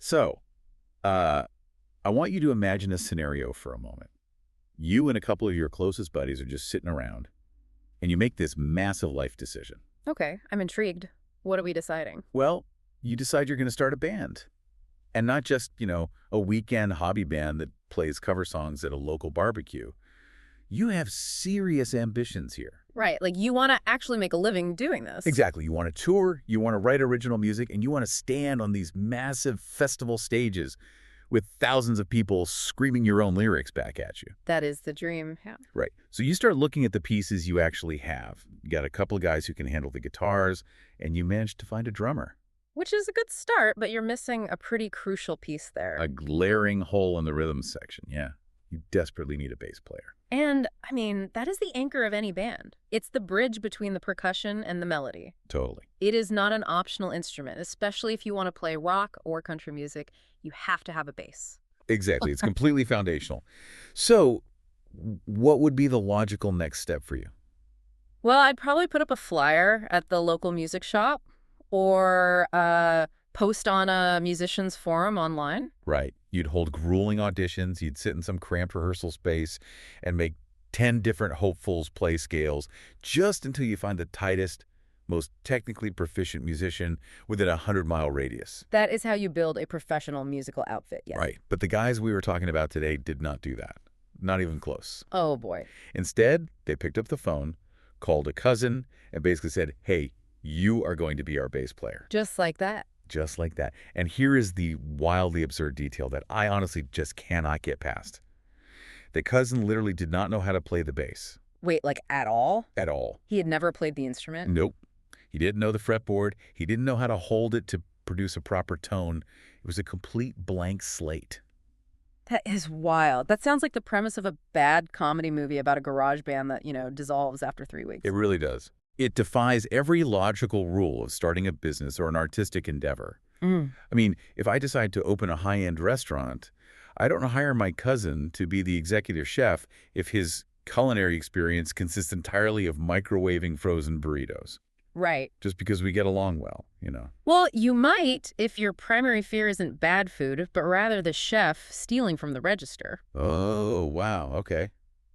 So, I want you to imagine a scenario for a moment. You and a couple of your closest buddies are just sitting around, and you make this massive life decision. Okay, I'm intrigued. What are we deciding? Well, you decide you're going to start a band. And not just, a weekend hobby band that plays cover songs at a local barbecue. You have serious ambitions here. Right, like you want to actually make a living doing this. Exactly. You want to tour, you want to write original music, and you want to stand on these massive festival stages with thousands of people screaming your own lyrics back at you. That is the dream, yeah. Right. So you start looking at the pieces you actually have. You got a couple of guys who can handle the guitars, and you manage to find a drummer. Which is a good start, but you're missing a pretty crucial piece there. A glaring hole in the rhythm section, yeah. You desperately need a bass player. And, I mean, that is the anchor of any band. It's the bridge between the percussion and the melody. Totally. It is not an optional instrument, especially if you want to play rock or country music. You have to have a bass. Exactly. It's completely foundational. So, what would be the logical next step for you? Well, I'd probably put up a flyer at the local music shop or post on a musician's forum online. Right. You'd hold grueling auditions, you'd sit in some cramped rehearsal space and make 10 different hopefuls play scales just until you find the tightest, most technically proficient musician within a 100-mile radius. That is how you build a professional musical outfit, yes. Right. But the guys we were talking about today did not do that. Not even close. Oh, boy. Instead, they picked up the phone, called a cousin, and basically said, hey, you are going to be our bass player. Just like that. Just like that. And here is the wildly absurd detail that I honestly just cannot get past. The cousin literally did not know how to play the bass. Wait, like at all? At all. He had never played the instrument? Nope. He didn't know the fretboard. He didn't know how to hold it to produce a proper tone. It was a complete blank slate. That is wild. That sounds like the premise of a bad comedy movie about a garage band that, dissolves after 3 weeks. It really does. It defies every logical rule of starting a business or an artistic endeavor. I mean, if I decide to open a high-end restaurant, I don't hire my cousin to be the executive chef if his culinary experience consists entirely of microwaving frozen burritos. Right. Just because we get along well, Well, you might if your primary fear isn't bad food, but rather the chef stealing from the register. Oh, wow. Okay.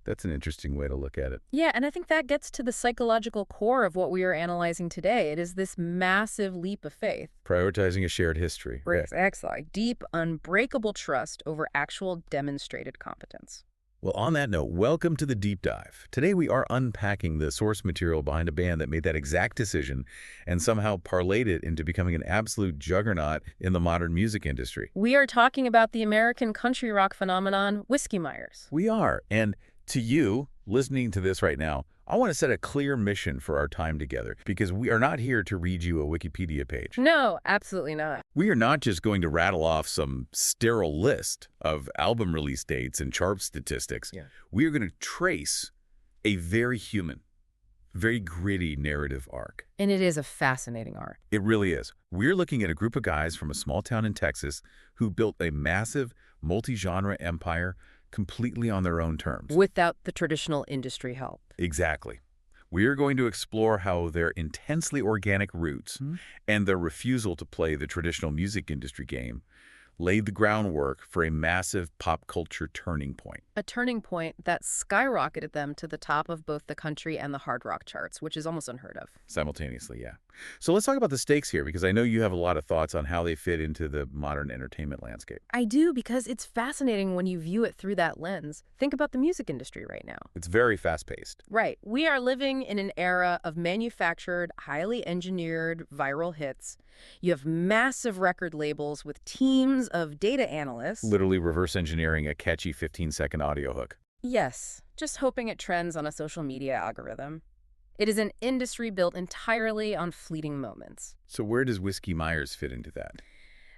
That's an interesting way to look at it. Yeah, and I think that gets to the psychological core of what we are analyzing today. It is this massive leap of faith. Prioritizing a shared history. Exactly. Deep, unbreakable trust over actual demonstrated competence. Well, on that note, welcome to the Deep Dive. Today we are unpacking the source material behind a band that made that exact decision and somehow parlayed it into becoming an absolute juggernaut in the modern music industry. We are talking about the American country rock phenomenon, Whiskey Myers. We are. And to you, listening to this right now, I want to set a clear mission for our time together because we are not here to read you a Wikipedia page. No, absolutely not. We are not just going to rattle off some sterile list of album release dates and chart statistics. Yeah. We are going to trace a very human, very gritty narrative arc. And it is a fascinating arc. It really is. We're looking at a group of guys from a small town in Texas who built a massive multi-genre empire completely on their own terms. Without the traditional industry help. Exactly. We are going to explore how their intensely organic roots and their refusal to play the traditional music industry game laid the groundwork for a massive pop culture turning point. A turning point that skyrocketed them to the top of both the country and the hard rock charts, which is almost unheard of. Simultaneously, yeah. So let's talk about the stakes here, because I know you have a lot of thoughts on how they fit into the modern entertainment landscape. I do, because it's fascinating when you view it through that lens. Think about the music industry right now. It's very fast-paced. Right. We are living in an era of manufactured, highly engineered viral hits. You have massive record labels with teams of data analysts. Literally reverse engineering a catchy 15-second audio hook. Yes, just hoping it trends on a social media algorithm. It is an industry built entirely on fleeting moments. So where does Whiskey Myers fit into that?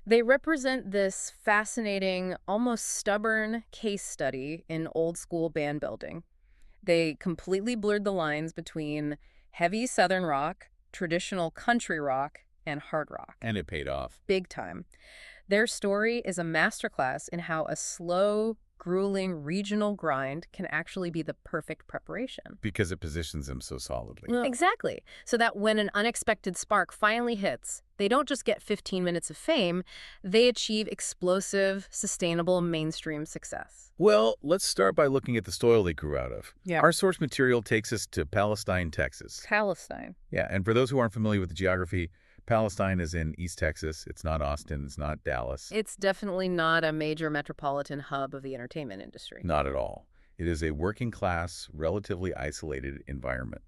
They represent this fascinating, almost stubborn case study in old-school band building. They completely blurred the lines between heavy Southern rock, traditional country rock, and hard rock. And it paid off. Big time. Their story is a masterclass in how a slow, grueling regional grind can actually be the perfect preparation. Because it positions them so solidly. Well, exactly. So that when an unexpected spark finally hits, They don't just get 15 minutes of fame, they achieve explosive, sustainable mainstream success. Well, let's start by looking at the soil they grew out of. Yeah. Our source material takes us to Palestine, Texas. Palestine. Yeah, and for those who aren't familiar with the geography, Palestine is in East Texas. It's not Austin. It's not Dallas. It's definitely not a major metropolitan hub of the entertainment industry. Not at all. It is a working-class, relatively isolated environment.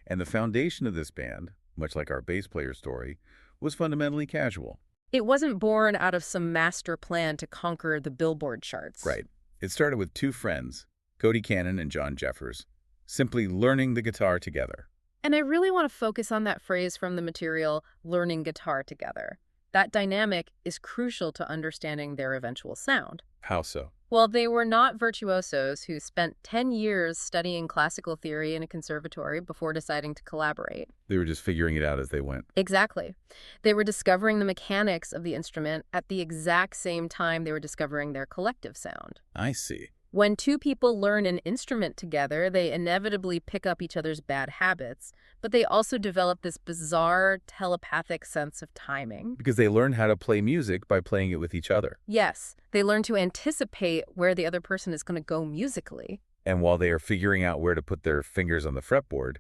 And the foundation of this band, much like our bass player story, was fundamentally casual. It wasn't born out of some master plan to conquer the Billboard charts. Right. It started with two friends, Cody Cannon and John Jeffers, simply learning the guitar together. And I really want to focus on that phrase from the material, learning guitar together. That dynamic is crucial to understanding their eventual sound. How so? Well, they were not virtuosos who spent 10 years studying classical theory in a conservatory before deciding to collaborate. They were just figuring it out as they went. Exactly. They were discovering the mechanics of the instrument at the exact same time they were discovering their collective sound. I see. When two people learn an instrument together, they inevitably pick up each other's bad habits, but they also develop this bizarre telepathic sense of timing. Because they learn how to play music by playing it with each other. Yes, they learn to anticipate where the other person is going to go musically. And while they are figuring out where to put their fingers on the fretboard,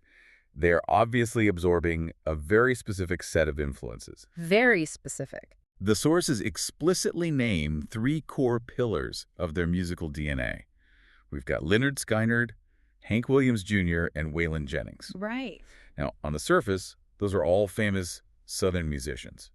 they're obviously absorbing a very specific set of influences. Very specific. The sources explicitly name three core pillars of their musical DNA. We've got Lynyrd Skynyrd, Hank Williams Jr., and Waylon Jennings. Right. Now, on the surface, those are all famous Southern musicians.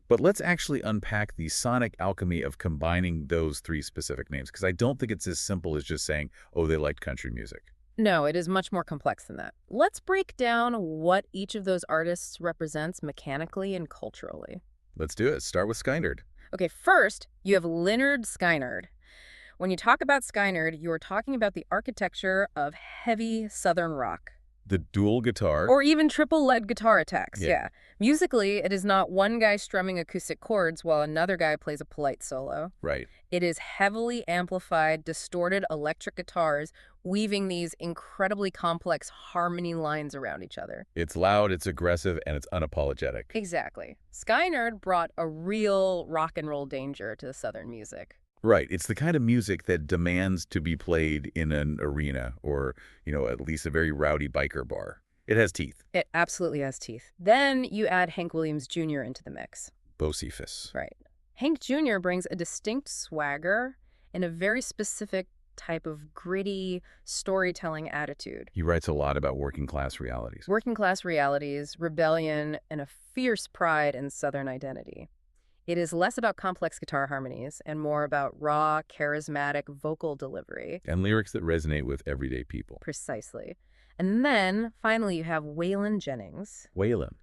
But let's actually unpack the sonic alchemy of combining those three specific names, because I don't think it's as simple as just saying, oh, they liked country music. No, it is much more complex than that. Let's break down what each of those artists represents mechanically and culturally. Let's do it. Start with Skynyrd. Okay, first, you have Lynyrd Skynyrd. When you talk about Skynyrd, you are talking about the architecture of heavy Southern rock. The dual guitar. Or even triple lead guitar attacks, Yeah. yeah. Musically, it is not one guy strumming acoustic chords while another guy plays a polite solo. Right. It is heavily amplified, distorted electric guitars weaving these incredibly complex harmony lines around each other. It's loud, it's aggressive, and it's unapologetic. Exactly. Skynyrd brought a real rock and roll danger to Southern music. Right. It's the kind of music that demands to be played in an arena or, at least a very rowdy biker bar. It has teeth. It absolutely has teeth. Then you add Hank Williams Jr. into the mix. Bocephus. Right. Hank Jr. brings a distinct swagger and a very specific type of gritty storytelling attitude. He writes a lot about working class realities. Working class realities, rebellion, and a fierce pride in Southern identity. It is less about complex guitar harmonies and more about raw, charismatic vocal delivery. And lyrics that resonate with everyday people. Precisely. And then, finally, you have Waylon Jennings. Waylon.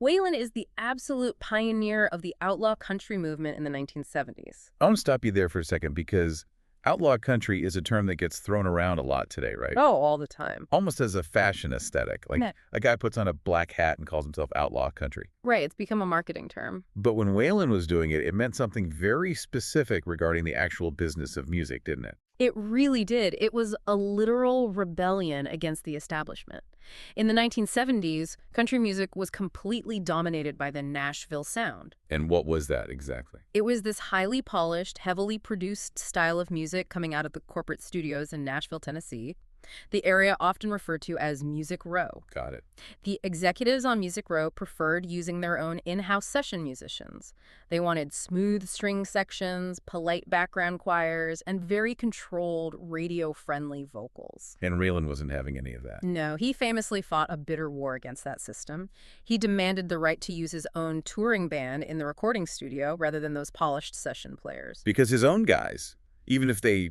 Waylon is the absolute pioneer of the outlaw country movement in the 1970s. I want to stop you there for a second because outlaw country is a term that gets thrown around a lot today, right? Oh, all the time. Almost as a fashion aesthetic. Like a guy puts on a black hat and calls himself outlaw country. Right, it's become a marketing term. But when Waylon was doing it, it meant something very specific regarding the actual business of music, didn't it? It really did. It was a literal rebellion against the establishment. In the 1970s, country music was completely dominated by the Nashville sound. And what was that exactly? It was this highly polished, heavily produced style of music coming out of the corporate studios in Nashville, Tennessee. The area often referred to as Music Row. Got it. The executives on Music Row preferred using their own in-house session musicians. They wanted smooth string sections, polite background choirs, and very controlled, radio-friendly vocals. And Waylon wasn't having any of that. No, he famously fought a bitter war against that system. He demanded the right to use his own touring band in the recording studio rather than those polished session players. Because his own guys, even if they,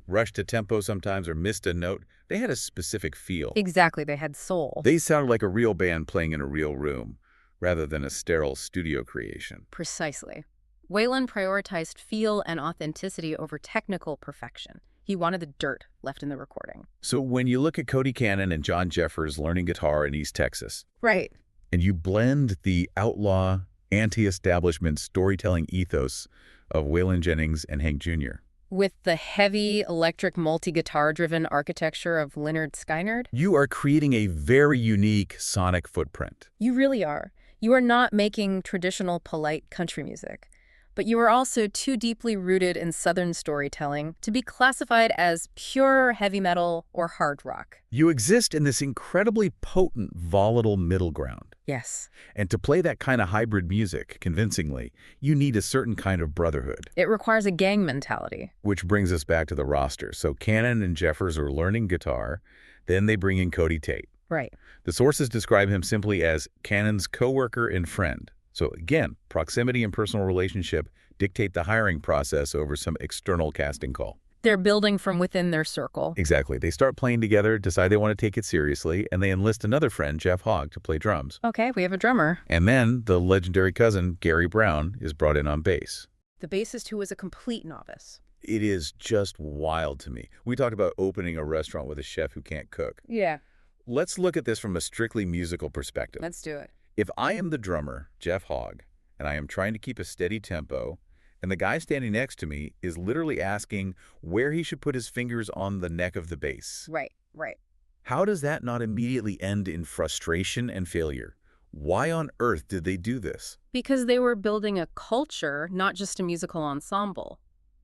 rushed a tempo sometimes or missed a note, they had a specific feel. Exactly, they had soul. They sounded like a real band playing in a real room, rather than a sterile studio creation. Precisely. Waylon prioritized feel and authenticity over technical perfection. He wanted the dirt left in the recording. So when you look at Cody Cannon and John Jeffers learning guitar in East Texas, right, and you blend the outlaw, anti-establishment storytelling ethos of Waylon Jennings and Hank Jr., with the heavy electric multi-guitar-driven architecture of Lynyrd Skynyrd, you are creating a very unique sonic footprint. You really are. You are not making traditional, polite country music, but you are also too deeply rooted in Southern storytelling to be classified as pure heavy metal or hard rock. You exist in this incredibly potent, volatile middle ground. Yes. And to play that kind of hybrid music convincingly, you need a certain kind of brotherhood. It requires a gang mentality. Which brings us back to the roster. So Cannon and Jeffers are learning guitar, then they bring in Cody Tate. Right. The sources describe him simply as Cannon's coworker and friend. So again, proximity and personal relationship dictate the hiring process over some external casting call. They're building from within their circle. Exactly. They start playing together, decide they want to take it seriously, and they enlist another friend, Jeff Hogg, to play drums. Okay, we have a drummer. And then the legendary cousin, Gary Brown, is brought in on bass. The bassist who is a complete novice. It is just wild to me. We talked about opening a restaurant with a chef who can't cook. Yeah. Let's look at this from a strictly musical perspective. Let's do it. If I am the drummer, Jeff Hogg, and I am trying to keep a steady tempo, and the guy standing next to me is literally asking where he should put his fingers on the neck of the bass. Right, right. How does that not immediately end in frustration and failure? Why on earth did they do this? Because they were building a culture, not just a musical ensemble.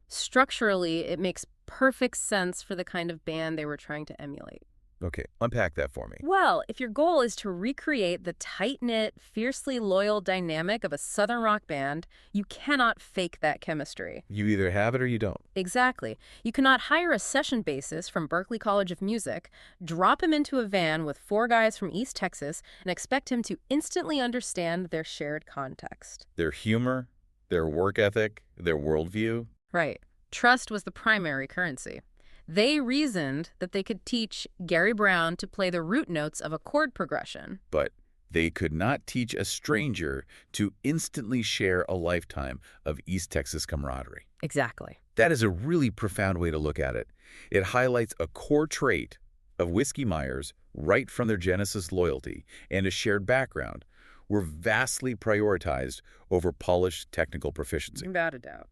Structurally, it makes perfect sense for the kind of band they were trying to emulate. Okay, unpack that for me. Well, if your goal is to recreate the tight-knit, fiercely loyal dynamic of a Southern rock band, you cannot fake that chemistry. You either have it or you don't. Exactly. You cannot hire a session bassist from Berklee College of Music, drop him into a van with 4 guys from East Texas, and expect him to instantly understand their shared context. Their humor, their work ethic, their worldview. Right. Trust was the primary currency. They reasoned that they could teach Gary Brown to play the root notes of a chord progression. But they could not teach a stranger to instantly share a lifetime of East Texas camaraderie. Exactly. That is a really profound way to look at it. It highlights a core trait of Whiskey Myers right from their Genesis loyalty and a shared background were vastly prioritized over polished technical proficiency. Without a doubt.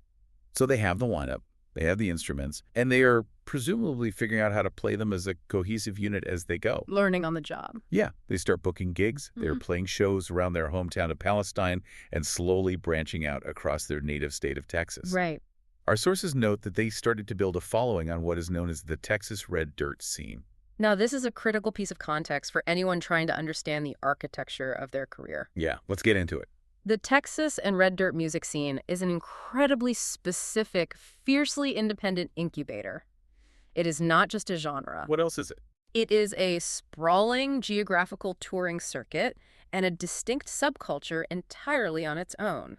So they have the lineup, they have the instruments, and they are presumably figuring out how to play them as a cohesive unit as they go. Learning on the job. Yeah, they start booking gigs, they're playing shows around their hometown of Palestine, and slowly branching out across their native state of Texas. Right. Our sources note that they started to build a following on what is known as the Texas Red Dirt scene. Now, this is a critical piece of context for anyone trying to understand the architecture of their career. Yeah, let's get into it. The Texas and Red Dirt music scene is an incredibly specific, fiercely independent incubator. It is not just a genre. What else is it? It is a sprawling geographical touring circuit and a distinct subculture entirely on its own.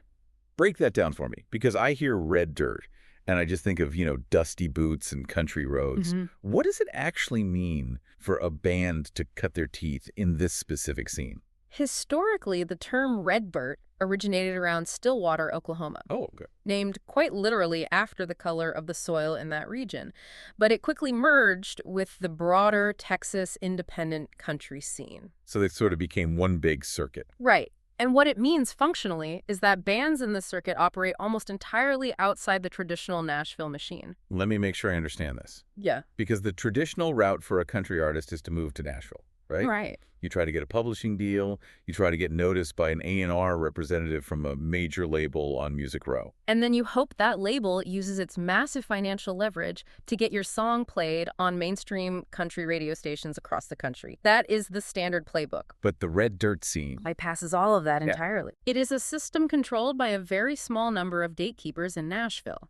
Break that down for me, because I hear red dirt, and I just think of, dusty boots and country roads. What does it actually mean for a band to cut their teeth in this specific scene? Historically, the term reddirt originated around Stillwater, Oklahoma. Oh, okay. Named quite literally after the color of the soil in that region. But it quickly merged with the broader Texas independent country scene. So they sort of became one big circuit. Right. And what it means functionally is that bands in the circuit operate almost entirely outside the traditional Nashville machine. Let me make sure I understand this. Yeah. Because the traditional route for a country artist is to move to Nashville, right? Right. You try to get a publishing deal. You try to get noticed by an A&R representative from a major label on Music Row. And then you hope that label uses its massive financial leverage to get your song played on mainstream country radio stations across the country. That is the standard playbook. But the red dirt scene Bypasses all of that entirely. It is a system controlled by a very small number of gatekeepers in Nashville.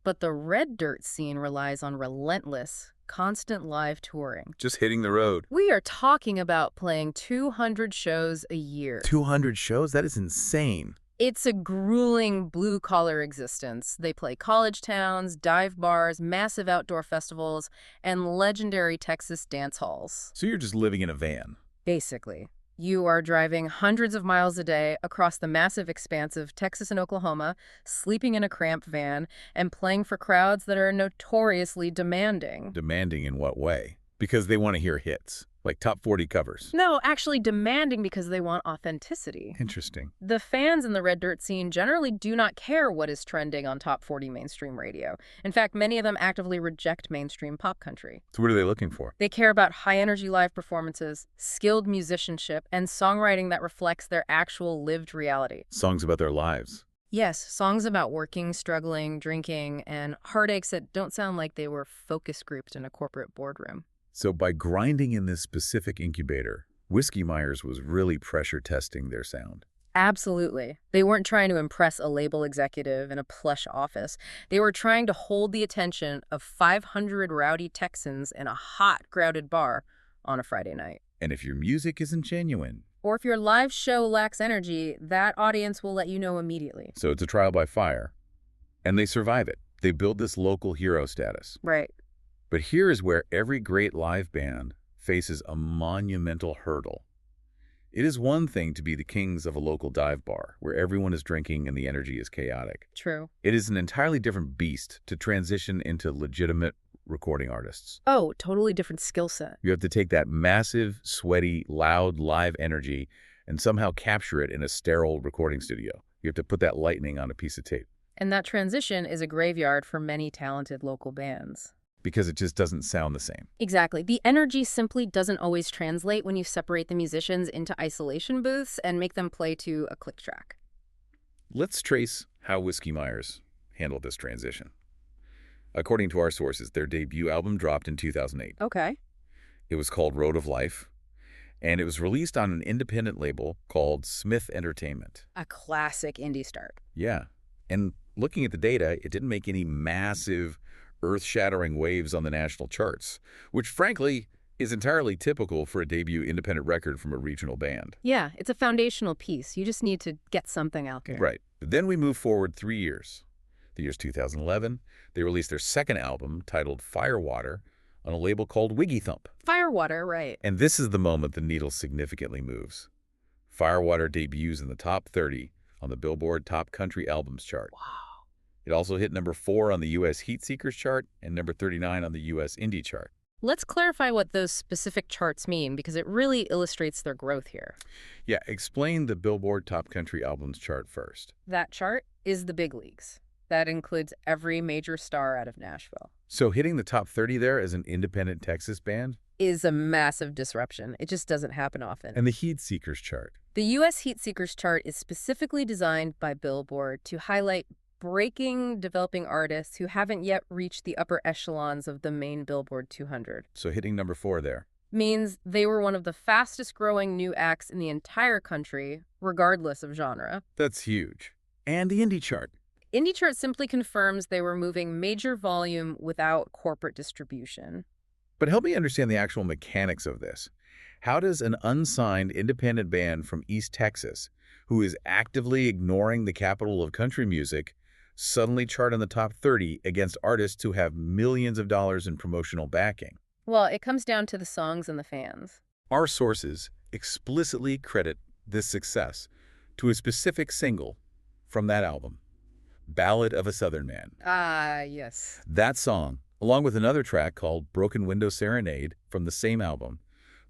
But the red dirt scene relies on relentless, constant live touring. just hitting the road. We are talking about playing 200 shows a year. 200 shows? That is insane. It's a grueling blue-collar existence. They play college towns, dive bars, massive outdoor festivals, and legendary Texas dance halls. So you're just living in a van. Basically. You are driving hundreds of miles a day across the massive expanse of Texas and Oklahoma, sleeping in a cramped van, and playing for crowds that are notoriously demanding. Demanding in what way? Because they want to hear hits, like top 40 covers. No, actually demanding because they want authenticity. Interesting. The fans in the red dirt scene generally do not care what is trending on top 40 mainstream radio. In fact, many of them actively reject mainstream pop country. So what are they looking for? They care about high-energy live performances, skilled musicianship, and songwriting that reflects their actual lived reality. Songs about their lives. Yes, songs about working, struggling, drinking, and heartaches that don't sound like they were focus grouped in a corporate boardroom. So by grinding in this specific incubator, Whiskey Myers was really pressure testing their sound. Absolutely. They weren't trying to impress a label executive in a plush office. They were trying to hold the attention of 500 rowdy Texans in a hot, crowded bar on a Friday night. And if your music isn't genuine... Or if your live show lacks energy, that audience will let you know immediately. So it's a trial by fire. And they survive it. They build this local hero status. Right. But here is where every great live band faces a monumental hurdle. It is one thing to be the kings of a local dive bar, where everyone is drinking and the energy is chaotic. True. It is an entirely different beast to transition into legitimate recording artists. Oh, totally different skill set. You have to take that massive, sweaty, loud, live energy and somehow capture it in a sterile recording studio. You have to put that lightning on a piece of tape. And that transition is a graveyard for many talented local bands. Because it just doesn't sound the same. Exactly. The energy simply doesn't always translate when you separate the musicians into isolation booths and make them play to a click track. Let's trace how Whiskey Myers handled this transition. According to our sources, their debut album dropped in 2008. Okay. It was called Road of Life, and it was released on an independent label called Smith Entertainment. A classic indie start. Yeah, and looking at the data, it didn't make any massive, earth-shattering waves on the national charts, which frankly is entirely typical for a debut independent record from a regional band. Yeah, it's a foundational piece. You just need to get something out there. Right. But then we move forward 3 years. The year's 2011, they released their second album, titled Firewater, on a label called Wiggy Thump. Firewater, right. And this is the moment the needle significantly moves. Firewater debuts in the top 30 on the Billboard Top Country Albums chart. Wow. It also hit number 4 on the U.S. Heat Seekers chart and number 39 on the U.S. Indie chart. Let's clarify what those specific charts mean, because it really illustrates their growth here. Yeah, explain the Billboard Top Country Albums chart first. That chart is the big leagues. That includes every major star out of Nashville. So hitting the top 30 there as an independent Texas band? Is a massive disruption. It just doesn't happen often. And the Heat Seekers chart? The U.S. Heat Seekers chart is specifically designed by Billboard to highlight breaking developing artists who haven't yet reached the upper echelons of the main Billboard 200. So hitting number 4 there. Means they were one of the fastest growing new acts in the entire country, regardless of genre. That's huge. And the Indie chart? Indie chart simply confirms they were moving major volume without corporate distribution. But help me understand the actual mechanics of this. How does an unsigned independent band from East Texas, who is actively ignoring the capital of country music, suddenly chart in the top 30 against artists who have millions of dollars in promotional backing? Well, it comes down to the songs and the fans. Our sources explicitly credit this success to a specific single from that album, Ballad of a Southern Man. Ah, yes. That song, along with another track called Broken Window Serenade from the same album,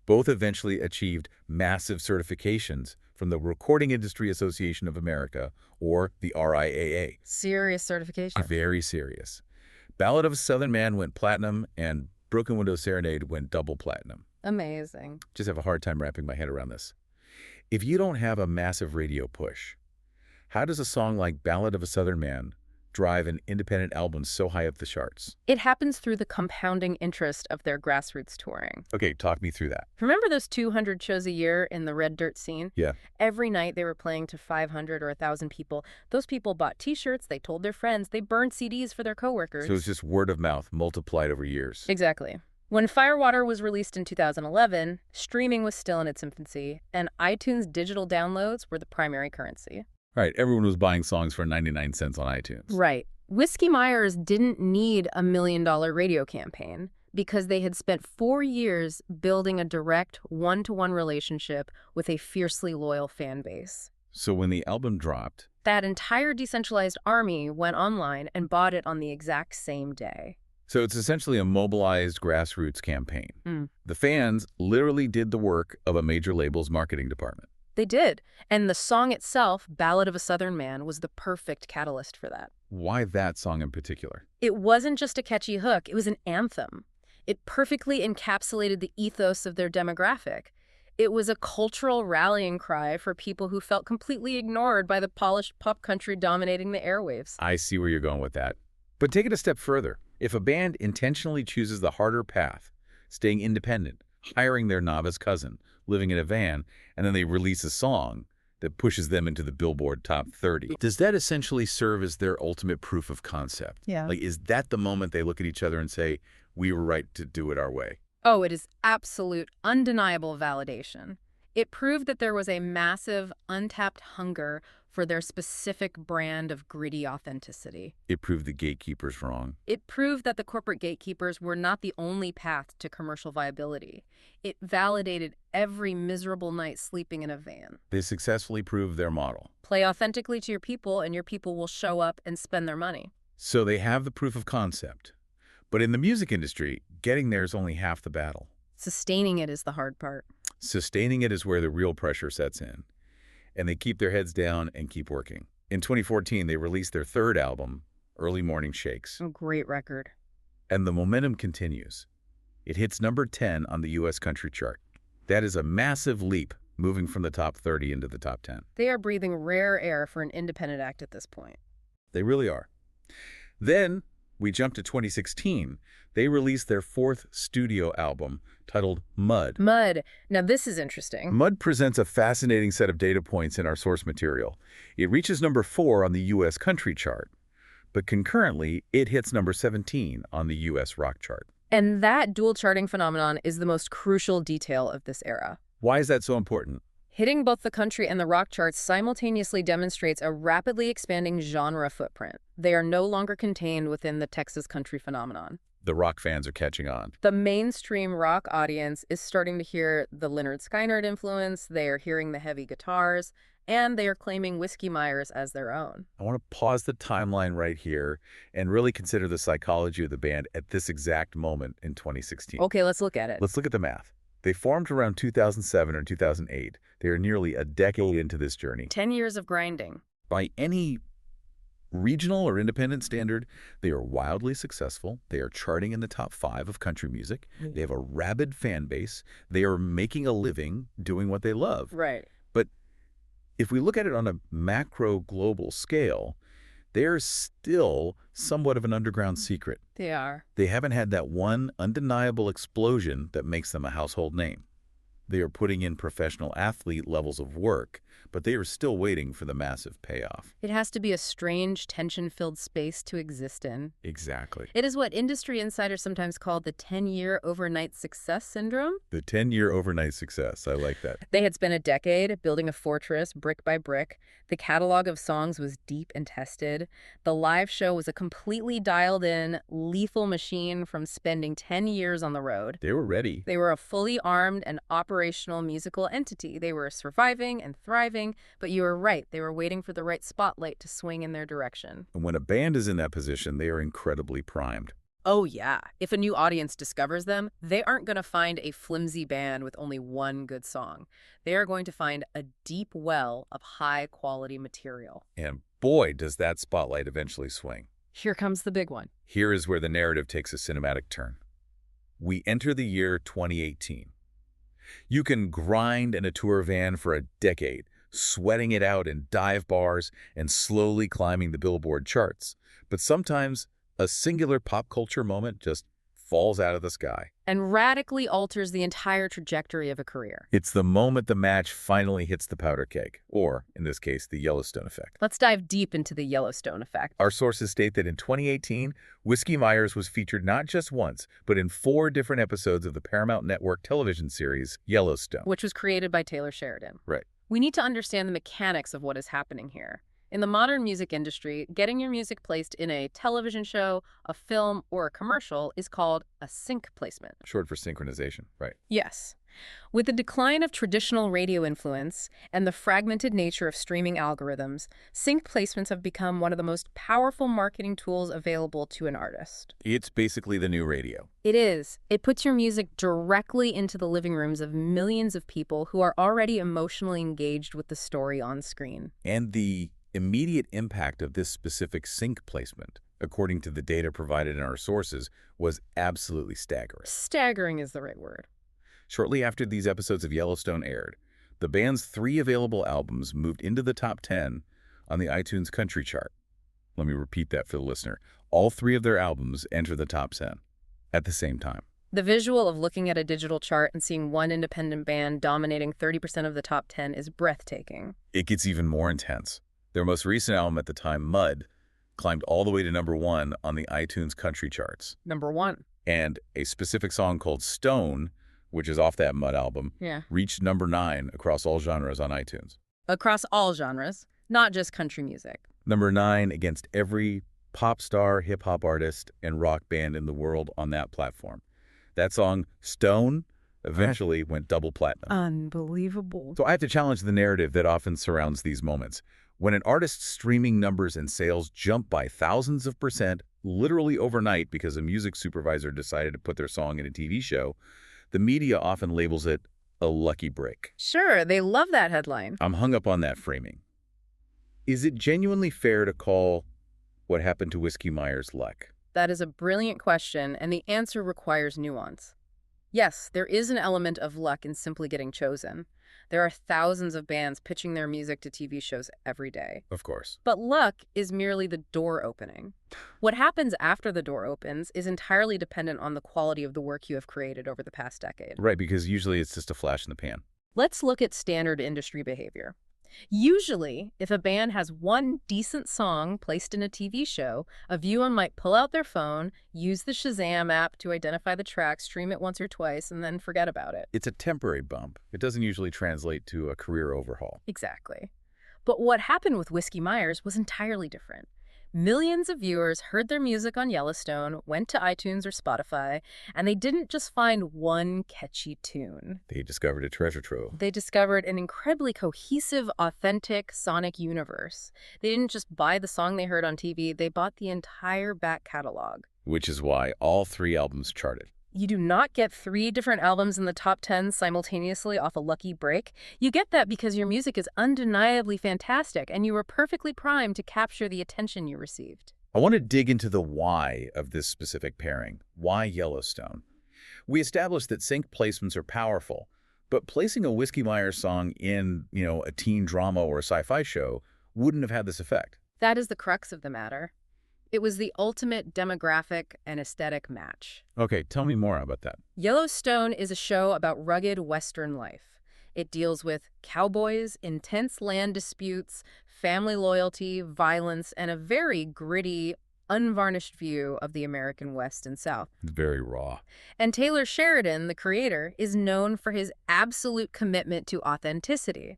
both eventually achieved massive certifications from the Recording Industry Association of America, or the RIAA. Serious certification. Very serious. Ballad of a Southern Man went platinum, and Broken Window Serenade went double platinum. Amazing. Just have a hard time wrapping my head around this. If you don't have a massive radio push, how does a song like Ballad of a Southern Man drive an independent album so high up the charts? It happens through the compounding interest of their grassroots touring. Okay, talk me through that. Remember those 200 shows a year in the red dirt scene? Yeah. Every night they were playing to 500 or 1,000 people. Those people bought T-shirts, they told their friends, they burned CDs for their coworkers. So it's just word of mouth multiplied over years. Exactly. When Firewater was released in 2011, streaming was still in its infancy, and iTunes digital downloads were the primary currency. Right, everyone was buying songs for 99 cents on iTunes. Right. Whiskey Myers didn't need a $1 million radio campaign because they had spent 4 years building a direct one-to-one relationship with a fiercely loyal fan base. So when the album dropped, that entire decentralized army went online and bought it on the exact same day. So it's essentially a mobilized grassroots campaign. Mm. The fans literally did the work of a major label's marketing department. They did. And the song itself, Ballad of a Southern Man, was the perfect catalyst for that. Why that song in particular? It wasn't just a catchy hook, it was an anthem. It perfectly encapsulated the ethos of their demographic. It was a cultural rallying cry for people who felt completely ignored by the polished pop country dominating the airwaves. I see where you're going with that. But take it a step further. If a band intentionally chooses the harder path, staying independent, hiring their novice cousin, living in a van, and then they release a song that pushes them into the Billboard Top 30, does that essentially serve as their ultimate proof of concept? Yeah. Like, is that the moment they look at each other and say, we were right to do it our way? Oh, it is absolute, undeniable validation. It proved that there was a massive, untapped hunger for their specific brand of gritty authenticity. It proved the gatekeepers wrong. It proved that the corporate gatekeepers were not the only path to commercial viability. It validated every miserable night sleeping in a van. They successfully proved their model. Play authentically to your people, and your people will show up and spend their money. So they have the proof of concept. But in the music industry, getting there is only half the battle. Sustaining it is the hard part. Sustaining it is where the real pressure sets in. And they keep their heads down and keep working. In 2014, they released their third album, Early Morning Shakes. A great record. And the momentum continues. It hits number 10 on the U.S. country chart. That is a massive leap, moving from the top 30 into the top 10. They are breathing rare air for an independent act at this point. They really are. Then we jump to 2016. They released their fourth studio album titled Mud. Mud. Now this is interesting. Mud presents a fascinating set of data points in our source material. It reaches number 4 on the U.S. country chart, but concurrently, it hits number 17 on the U.S. rock chart. And that dual charting phenomenon is the most crucial detail of this era. Why is that so important? Hitting both the country and the rock charts simultaneously demonstrates a rapidly expanding genre footprint. They are no longer contained within the Texas country phenomenon. The rock fans are catching on. The mainstream rock audience is starting to hear the Lynyrd Skynyrd influence, they are hearing the heavy guitars, and they are claiming Whiskey Myers as their own. I want to pause the timeline right here and really consider the psychology of the band at this exact moment in 2016. Okay, let's look at it. Let's look at the math. They formed around 2007 or 2008. They are nearly a decade into this journey. 10 years of grinding. By any regional or independent standard, they are wildly successful. They are charting in the top 5 of country music. They have a rabid fan base. They are making a living doing what they love. Right. But if we look at it on a macro global scale, they're still somewhat of an underground secret. They are. They haven't had that one undeniable explosion that makes them a household name. They are putting in professional athlete levels of work, but they are still waiting for the massive payoff. It has to be a strange, tension-filled space to exist in. Exactly. It is what industry insiders sometimes call the 10-year overnight success syndrome. The 10-year overnight success. I like that. They had spent a decade building a fortress brick by brick. The catalog of songs was deep and tested. The live show was a completely dialed-in, lethal machine from spending 10 years on the road. They were ready. They were a fully armed and operational musical entity. They were surviving and thriving, but you were right. They were waiting for the right spotlight to swing in their direction. And when a band is in that position, they are incredibly primed. Oh, yeah. If a new audience discovers them, they aren't going to find a flimsy band with only one good song. They are going to find a deep well of high-quality material. And boy, does that spotlight eventually swing. Here comes the big one. Here is where the narrative takes a cinematic turn. We enter the year 2018. You can grind in a tour van for a decade, sweating it out in dive bars and slowly climbing the Billboard charts. But sometimes a singular pop culture moment just falls out of the sky. And radically alters the entire trajectory of a career. It's the moment the match finally hits the powder keg, or, in this case, the Yellowstone Effect. Let's dive deep into the Yellowstone Effect. Our sources state that in 2018, Whiskey Myers was featured not just once, but in 4 different episodes of the Paramount Network television series Yellowstone. Which was created by Taylor Sheridan. Right. We need to understand the mechanics of what is happening here. In the modern music industry, getting your music placed in a television show, a film, or a commercial is called a sync placement. Short for synchronization, right. Yes. With the decline of traditional radio influence and the fragmented nature of streaming algorithms, sync placements have become one of the most powerful marketing tools available to an artist. It's basically the new radio. It is. It puts your music directly into the living rooms of millions of people who are already emotionally engaged with the story on screen. And the immediate impact of this specific sync placement, according to the data provided in our sources, was absolutely staggering. Staggering is the right word. Shortly after these episodes of Yellowstone aired, the band's 3 available albums moved into the top 10 on the iTunes Country chart. Let me repeat that for the listener. All 3 of their albums enter the top 10 at the same time. The visual of looking at a digital chart and seeing one independent band dominating 30% of the top 10 is breathtaking. It gets even more intense. Their most recent album at the time, Mud, climbed all the way to #1 on the iTunes Country charts. #1. And a specific song called Stone, which is off that Mud album, reached #9 across all genres on iTunes. Across all genres, not just country music. #9 against every pop star, hip-hop artist, and rock band in the world on that platform. That song, Stone, eventually went double platinum. Unbelievable. So I have to challenge the narrative that often surrounds these moments. When an artist's streaming numbers and sales jump by thousands of percent, literally overnight because a music supervisor decided to put their song in a TV show, the media often labels it a lucky break. Sure, they love that headline. I'm hung up on that framing. Is it genuinely fair to call what happened to Whiskey Myers luck? That is a brilliant question, and the answer requires nuance. Yes, there is an element of luck in simply getting chosen. There are thousands of bands pitching their music to TV shows every day. Of course. But luck is merely the door opening. What happens after the door opens is entirely dependent on the quality of the work you have created over the past decade. Right, because usually it's just a flash in the pan. Let's look at standard industry behavior. Usually, if a band has one decent song placed in a TV show, a viewer might pull out their phone, use the Shazam app to identify the track, stream it once or twice, and then forget about it. It's a temporary bump. It doesn't usually translate to a career overhaul. Exactly. But what happened with Whiskey Myers was entirely different. Millions of viewers heard their music on Yellowstone, went to iTunes or Spotify, and they didn't just find one catchy tune. They discovered a treasure trove. They discovered an incredibly cohesive, authentic sonic universe. They didn't just buy the song they heard on TV, they bought the entire back catalog. Which is why all 3 albums charted. You do not get 3 different albums in the top 10 simultaneously off a lucky break. You get that because your music is undeniably fantastic and you were perfectly primed to capture the attention you received. I want to dig into the why of this specific pairing. Why Yellowstone? We established that sync placements are powerful, but placing a Whiskey Myers song in, a teen drama or a sci-fi show wouldn't have had this effect. That is the crux of the matter. It was the ultimate demographic and aesthetic match. Okay, tell me more about that. Yellowstone is a show about rugged Western life. It deals with cowboys, intense land disputes, family loyalty, violence, and a very gritty, unvarnished view of the American West and South. It's very raw. And Taylor Sheridan, the creator, is known for his absolute commitment to authenticity.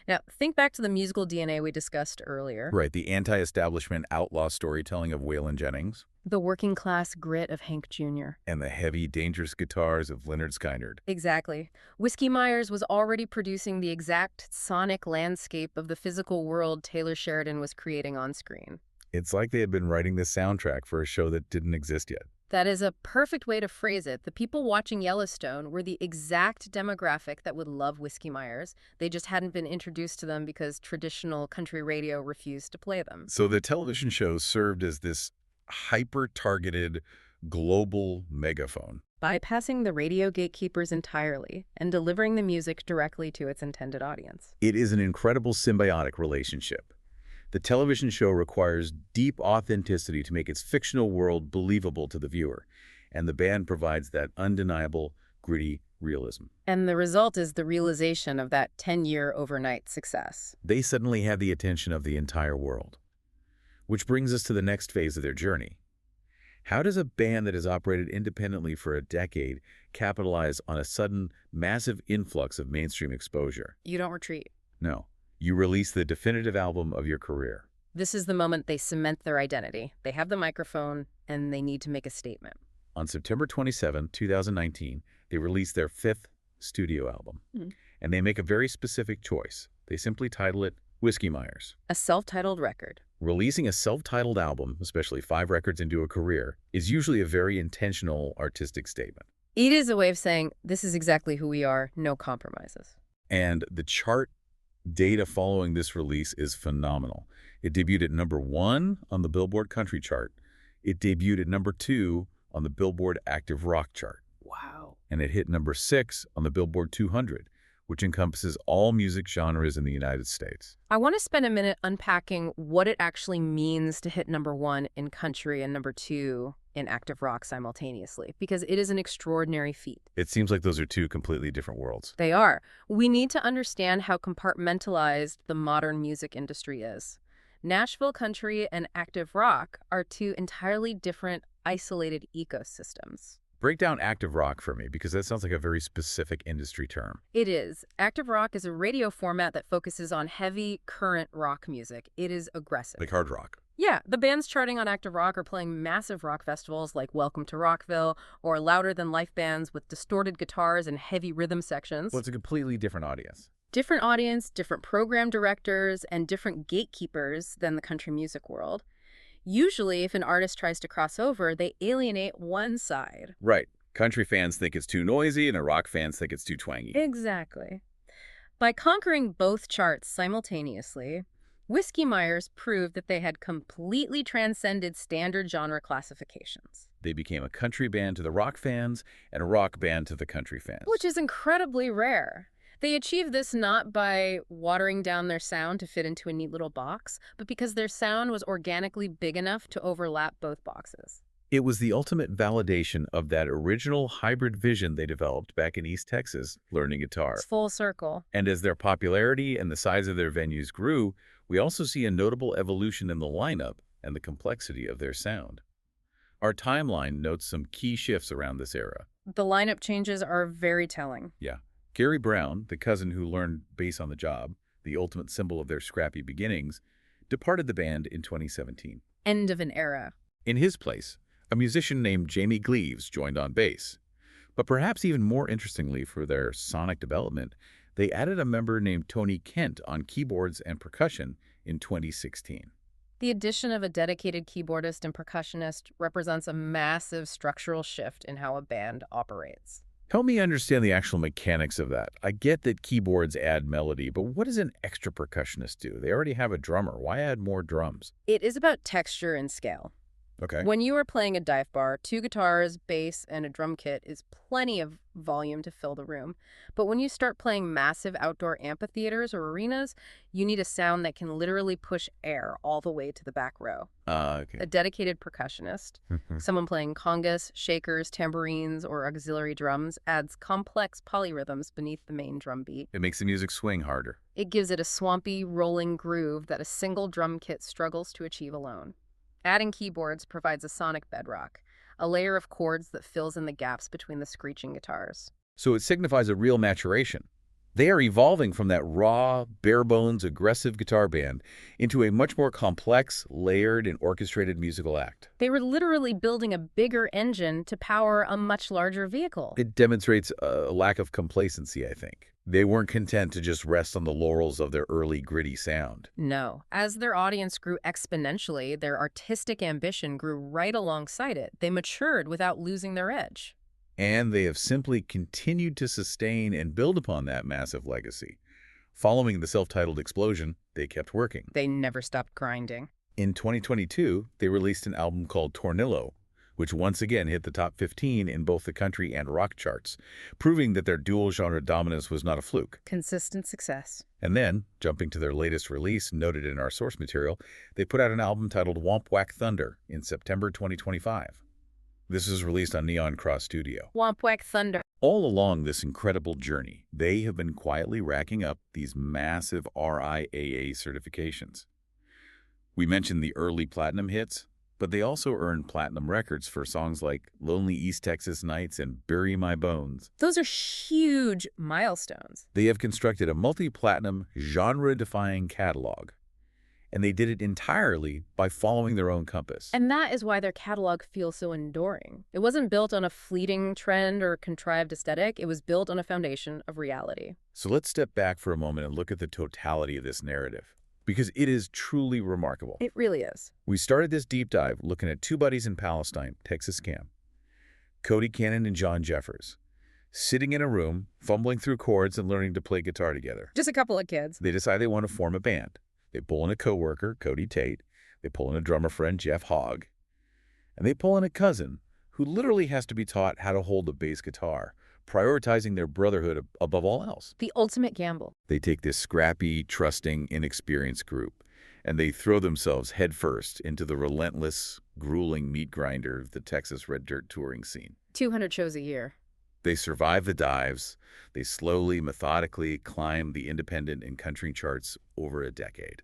Now, think back to the musical DNA we discussed earlier. Right, the anti-establishment outlaw storytelling of Waylon Jennings. The working-class grit of Hank Jr. And the heavy, dangerous guitars of Leonard Skinner. Exactly. Whiskey Myers was already producing the exact sonic landscape of the physical world Taylor Sheridan was creating on screen. It's like they had been writing this soundtrack for a show that didn't exist yet. That is a perfect way to phrase it. The people watching Yellowstone were the exact demographic that would love Whiskey Myers. They just hadn't been introduced to them because traditional country radio refused to play them. So the television show served as this hyper-targeted global megaphone, bypassing the radio gatekeepers entirely and delivering the music directly to its intended audience. It is an incredible symbiotic relationship. The television show requires deep authenticity to make its fictional world believable to the viewer, and the band provides that undeniable, gritty realism. And the result is the realization of that 10-year overnight success. They suddenly have the attention of the entire world. Which brings us to the next phase of their journey. How does a band that has operated independently for a decade capitalize on a sudden, massive influx of mainstream exposure? You don't retreat. No. You release the definitive album of your career. This is the moment they cement their identity. They have the microphone, and they need to make a statement. On September 27, 2019, they released their 5th studio album. Mm. And they make a very specific choice. They simply title it Whiskey Myers. A self-titled record. Releasing a self-titled album, especially 5 records into a career, is usually a very intentional artistic statement. It is a way of saying, this is exactly who we are, no compromises. And the chart data following this release is phenomenal. It debuted at #1 on the Billboard Country chart. It debuted at #2 on the Billboard Active Rock chart. Wow. And it hit #6 on the Billboard 200, which encompasses all music genres in the United States. I want to spend a minute unpacking what it actually means to hit #1 in country and #2 in active rock simultaneously, because it is an extraordinary feat. It seems like those are 2 completely different worlds. They are. We need to understand how compartmentalized the modern music industry is. Nashville country and active rock are 2 entirely different, isolated ecosystems. Break down active rock for me, because that sounds like a very specific industry term. It is. Active rock is a radio format that focuses on heavy, current rock music. It is aggressive. Like hard rock. Yeah, the bands charting on active rock are playing massive rock festivals like Welcome to Rockville, or louder-than-life bands with distorted guitars and heavy rhythm sections. Well, it's a completely different audience. Different audience, different program directors, and different gatekeepers than the country music world. Usually, if an artist tries to cross over, they alienate one side. Right. Country fans think it's too noisy, and rock fans think it's too twangy. Exactly. By conquering both charts simultaneously, Whiskey Myers proved that they had completely transcended standard genre classifications. They became a country band to the rock fans and a rock band to the country fans. Which is incredibly rare. They achieved this not by watering down their sound to fit into a neat little box, but because their sound was organically big enough to overlap both boxes. It was the ultimate validation of that original hybrid vision they developed back in East Texas, learning guitar. It's full circle. And as their popularity and the size of their venues grew, we also see a notable evolution in the lineup and the complexity of their sound. Our timeline notes some key shifts around this era. The lineup changes are very telling. Yeah. Gary Brown, the cousin who learned bass on the job, the ultimate symbol of their scrappy beginnings, departed the band in 2017. End of an era. In his place, a musician named Jamie Gleaves joined on bass. But perhaps even more interestingly for their sonic development, they added a member named Tony Kent on keyboards and percussion in 2016. The addition of a dedicated keyboardist and percussionist represents a massive structural shift in how a band operates. Help me understand the actual mechanics of that. I get that keyboards add melody, but what does an extra percussionist do? They already have a drummer. Why add more drums? It is about texture and scale. Okay. When you are playing a dive bar, 2 guitars, bass, and a drum kit is plenty of volume to fill the room. But when you start playing massive outdoor amphitheaters or arenas, you need a sound that can literally push air all the way to the back row. Okay. A dedicated percussionist, someone playing congas, shakers, tambourines, or auxiliary drums, adds complex polyrhythms beneath the main drum beat. It makes the music swing harder. It gives it a swampy, rolling groove that a single drum kit struggles to achieve alone. Adding keyboards provides a sonic bedrock, a layer of chords that fills in the gaps between the screeching guitars. So it signifies a real maturation. They are evolving from that raw, bare-bones, aggressive guitar band into a much more complex, layered, and orchestrated musical act. They were literally building a bigger engine to power a much larger vehicle. It demonstrates a lack of complacency, I think. They weren't content to just rest on the laurels of their early gritty sound. No. As their audience grew exponentially, their artistic ambition grew right alongside it. They matured without losing their edge. And they have simply continued to sustain and build upon that massive legacy. Following the self-titled explosion, they kept working. They never stopped grinding. In 2022, they released an album called Tornillo, which once again hit the top 15 in both the country and rock charts, proving that their dual-genre dominance was not a fluke. Consistent success. And then, jumping to their latest release, noted in our source material, they put out an album titled Womp Whack Thunder in September 2025. This was released on Neon Cross Studio. Womp Whack Thunder. All along this incredible journey, they have been quietly racking up these massive RIAA certifications. We mentioned the early platinum hits, but they also earned platinum records for songs like Lonely East Texas Nights and Bury My Bones. Those are huge milestones. They have constructed a multi-platinum, genre-defying catalog. And they did it entirely by following their own compass. And that is why their catalog feels so enduring. It wasn't built on a fleeting trend or contrived aesthetic. It was built on a foundation of reality. So let's step back for a moment and look at the totality of this narrative, because it is truly remarkable. It really is. We started this deep dive looking at two buddies in Palestine, Texas Cam, Cody Cannon and John Jeffers, sitting in a room, fumbling through chords and learning to play guitar together. Just a couple of kids. They decide they want to form a band. They pull in a coworker, Cody Tate. They pull in a drummer friend, Jeff Hogg. And they pull in a cousin who literally has to be taught how to hold a bass guitar, prioritizing their brotherhood above all else. The ultimate gamble. They take this scrappy, trusting, inexperienced group, and they throw themselves headfirst into the relentless, grueling meat grinder of the Texas red dirt touring scene. 200 shows a year. They survive the dives. They slowly, methodically climb the independent and country charts over a decade.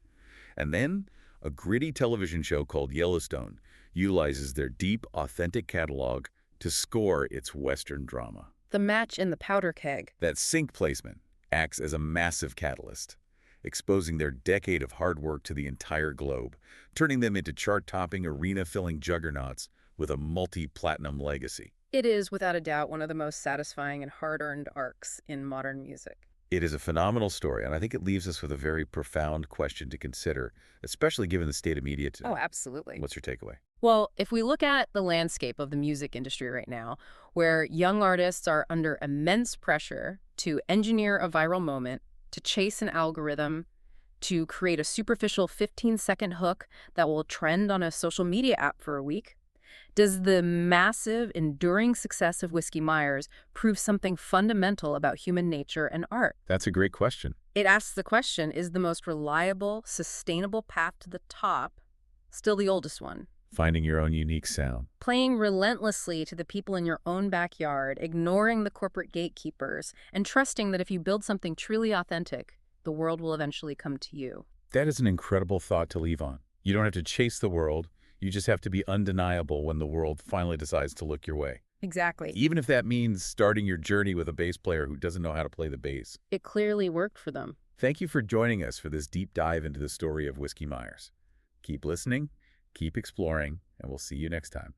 And then, a gritty television show called Yellowstone utilizes their deep, authentic catalog to score its Western drama. The match in the powder keg. That sync placement acts as a massive catalyst, exposing their decade of hard work to the entire globe, turning them into chart-topping, arena-filling juggernauts with a multi-platinum legacy. It is, without a doubt, one of the most satisfying and hard-earned arcs in modern music. It is a phenomenal story, and I think it leaves us with a very profound question to consider, especially given the state of media today. Oh, absolutely. What's your takeaway? Well, if we look at the landscape of the music industry right now, where young artists are under immense pressure to engineer a viral moment, to chase an algorithm, to create a superficial 15-second hook that will trend on a social media app for a week, does the massive, enduring success of Whiskey Myers prove something fundamental about human nature and art? That's a great question. It asks the question, is the most reliable, sustainable path to the top still the oldest one? Finding your own unique sound. Playing relentlessly to the people in your own backyard, ignoring the corporate gatekeepers, and trusting that if you build something truly authentic, the world will eventually come to you. That is an incredible thought to leave on. You don't have to chase the world. You just have to be undeniable when the world finally decides to look your way. Exactly. Even if that means starting your journey with a bass player who doesn't know how to play the bass. It clearly worked for them. Thank you for joining us for this deep dive into the story of Whiskey Myers. Keep listening, keep exploring, and we'll see you next time.